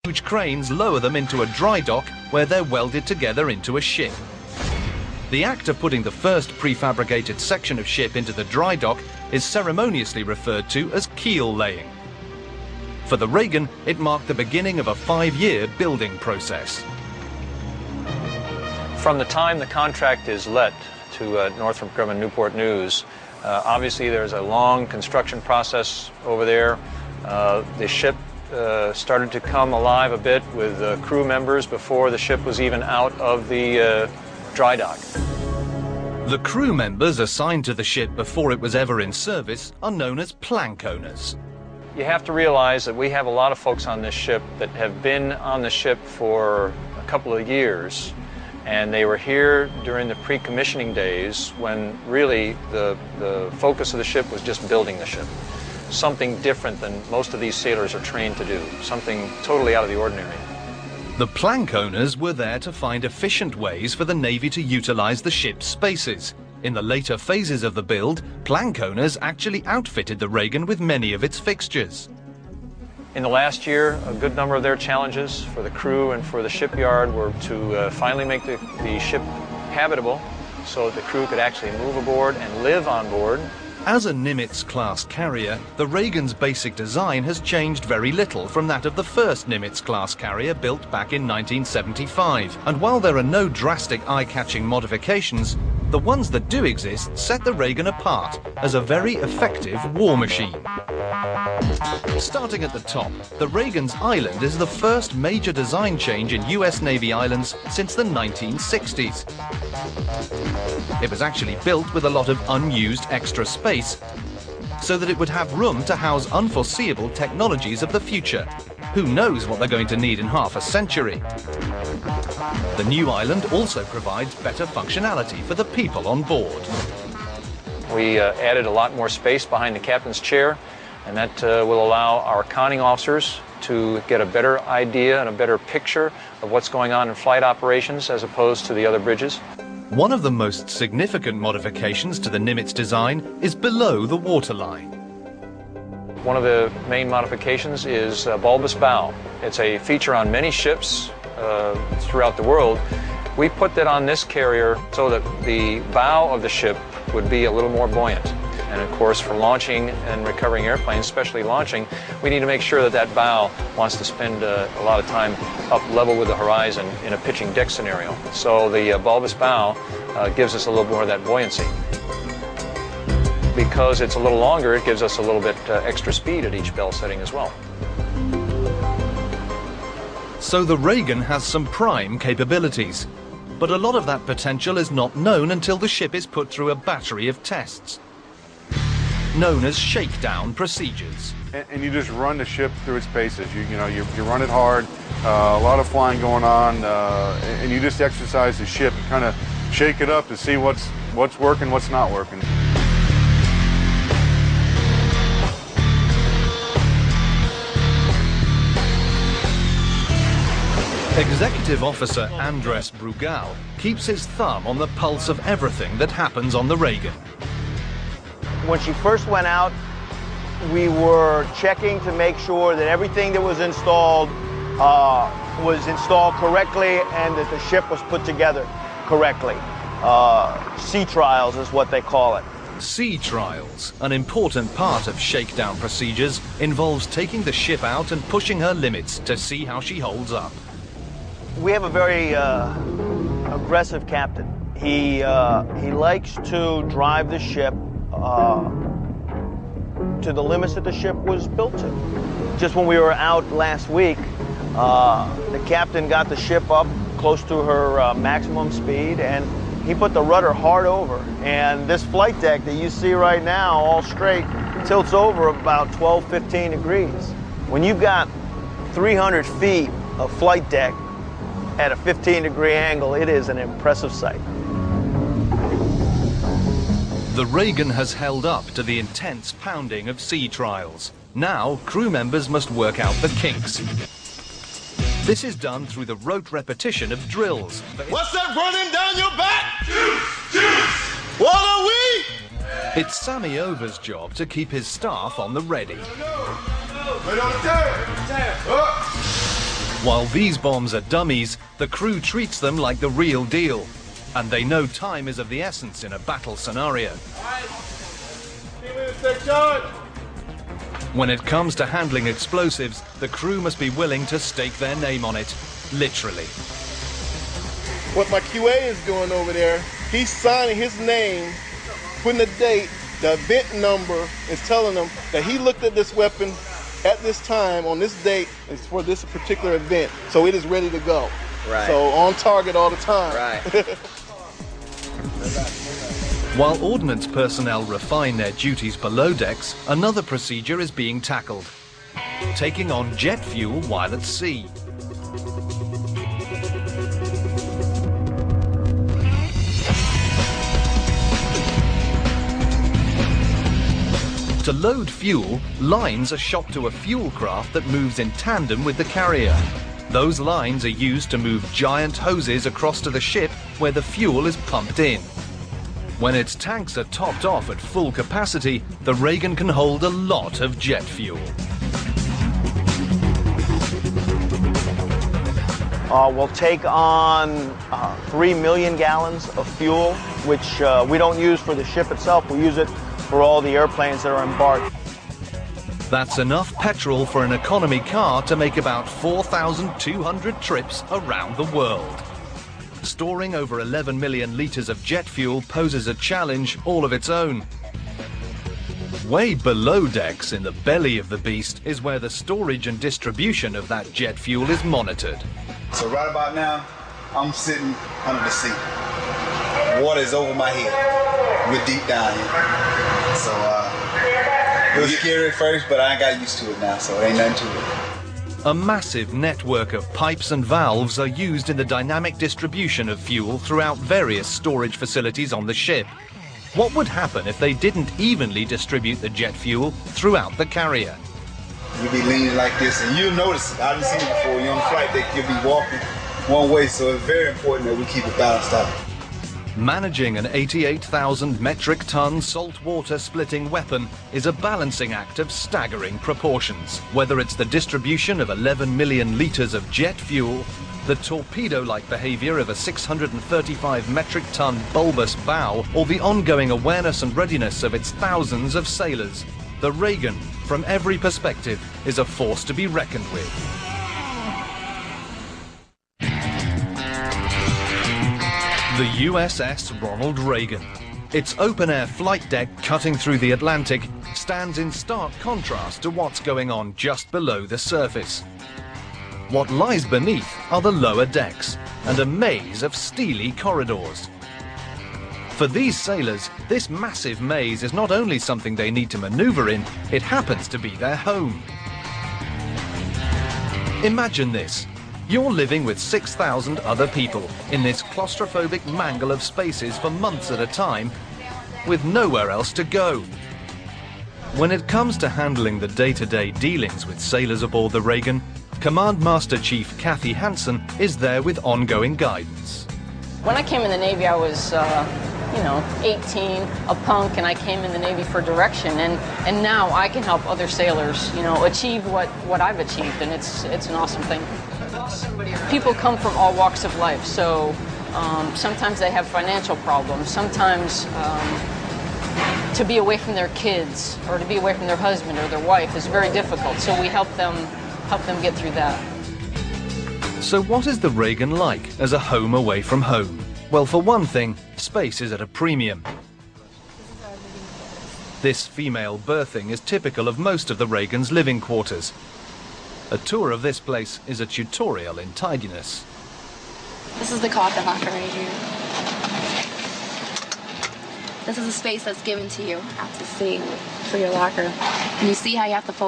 Huge cranes lower them into a dry dock where they're welded together into a ship. The act of putting the first prefabricated section of ship into the dry dock is ceremoniously referred to as keel laying. For the Reagan, it marked the beginning of a 5-year building process. From the time the contract is let to Northrop Grumman Newport News, obviously there's a long construction process over there. The ship started to come alive a bit with crew members before the ship was even out of the dry dock. The crew members assigned to the ship before it was ever in service are known as plank owners. You have to realize that we have a lot of folks on this ship that have been on the ship for a couple of years, and they were here during the pre-commissioning days when really the focus of the ship was just building the ship. Something different than most of these sailors are trained to do, something totally out of the ordinary. The plank owners were there to find efficient ways for the Navy to utilize the ship's spaces. In the later phases of the build, plank owners actually outfitted the Reagan with many of its fixtures. In the last year, a good number of their challenges for the crew and for the shipyard were to finally make the ship habitable so that the crew could actually move aboard and live on board. As a Nimitz-class carrier, the Reagan's basic design has changed very little from that of the first Nimitz-class carrier built back in 1975. And while there are no drastic eye-catching modifications, the ones that do exist set the Reagan apart as a very effective war machine. Starting at the top, the Reagan's island is the first major design change in US Navy islands since the 1960s. It was actually built with a lot of unused extra space so that it would have room to house unforeseeable technologies of the future. Who knows what they're going to need in half a century? The new island also provides better functionality for the people on board. We added a lot more space behind the captain's chair, and that will allow our conning officers to get a better idea and a better picture of what's going on in flight operations as opposed to the other bridges. One of the most significant modifications to the Nimitz design is below the waterline. One of the main modifications is bulbous bow. It's a feature on many ships throughout the world. We put that on this carrier so that the bow of the ship would be a little more buoyant. And of course, for launching and recovering airplanes, especially launching, we need to make sure that that bow wants to spend a lot of time up level with the horizon in a pitching deck scenario. So the bulbous bow gives us a little more of that buoyancy. Because it's a little longer, it gives us a little bit extra speed at each bell setting as well. So the Reagan has some prime capabilities, but a lot of that potential is not known until the ship is put through a battery of tests, known as shakedown procedures. And you just run the ship through its paces. You run it hard, a lot of flying going on, and you just exercise the ship and kind of shake it up to see what's working, what's not working. Executive Officer Andres Brugal keeps his thumb on the pulse of everything that happens on the Reagan. When she first went out, we were checking to make sure that everything that was installed correctly and that the ship was put together correctly. Sea trials is what they call it. Sea trials, an important part of shakedown procedures, involves taking the ship out and pushing her limits to see how she holds up. We have a very aggressive captain. He likes to drive the ship to the limits that the ship was built to. Just when we were out last week, the captain got the ship up close to her maximum speed, and he put the rudder hard over. And this flight deck that you see right now, all straight, tilts over about 12, 15 degrees. When you've got 300 feet of flight deck at a 15-degree angle, it is an impressive sight. The Reagan has held up to the intense pounding of sea trials. Now, crew members must work out the kinks. This is done through the rote repetition of drills. What's that running down your back? Juice! Juice! What are we? It's Sammy Over's job to keep his staff on the ready. Right on the turn. While these bombs are dummies, the crew treats them like the real deal. And they know time is of the essence in a battle scenario. When it comes to handling explosives, the crew must be willing to stake their name on it, literally. What my QA is doing over there, he's signing his name, putting the date, the event number, is telling them that he looked at this weapon at this time on this date is for this particular event, so it is ready to go. Right. So on target all the time. Right. While ordnance personnel refine their duties below decks, another procedure is being tackled: taking on jet fuel while at sea. To load fuel, lines are shot to a fuel craft that moves in tandem with the carrier. Those lines are used to move giant hoses across to the ship where the fuel is pumped in. When its tanks are topped off at full capacity, the Reagan can hold a lot of jet fuel. We'll take on 3 million gallons of fuel, which we don't use for the ship itself. We use it for all the airplanes that are embarked. That's enough petrol for an economy car to make about 4,200 trips around the world. Storing over 11 million litres of jet fuel poses a challenge all of its own. Way below decks, in the belly of the beast, is where the storage and distribution of that jet fuel is monitored. So right about now, I'm sitting under the sea. Water is over my head. We're deep down here. So it was scary at first, but I got used to it now, so it ain't nothing to it. A massive network of pipes and valves are used in the dynamic distribution of fuel throughout various storage facilities on the ship. What would happen if they didn't evenly distribute the jet fuel throughout the carrier? You'll be leaning like this, and you'll notice it. I haven't seen it before. You're on flight deck, you'll be walking one way, so it's very important that we keep it balanced out. Managing an 88,000 metric ton saltwater splitting weapon is a balancing act of staggering proportions. Whether it's the distribution of 11 million litres of jet fuel, the torpedo-like behaviour of a 635 metric ton bulbous bow, or the ongoing awareness and readiness of its thousands of sailors, the Reagan, from every perspective, is a force to be reckoned with. The USS Ronald Reagan. Its open-air flight deck cutting through the Atlantic stands in stark contrast to what's going on just below the surface. What lies beneath are the lower decks and a maze of steely corridors. For these sailors, this massive maze is not only something they need to maneuver in, it happens to be their home. Imagine this. You're living with 6,000 other people in this claustrophobic mangle of spaces for months at a time, with nowhere else to go. When it comes to handling the day-to-day dealings with sailors aboard the Reagan, Command Master Chief Kathy Hansen is there with ongoing guidance. When I came in the Navy, I was 18, a punk, and I came in the Navy for direction, and now I can help other sailors, achieve what I've achieved, and it's an awesome thing. People come from all walks of life, so sometimes they have financial problems, sometimes to be away from their kids or to be away from their husband or their wife is very difficult, so we help them get through that. So what is the Reagan like as a home away from home? Well, for one thing, space is at a premium. This female berthing is typical of most of the Reagan's living quarters. A tour of this place is a tutorial in tidiness. This is the coffin locker right here. This is a space that's given to you to see for your locker. And you see how you have to fold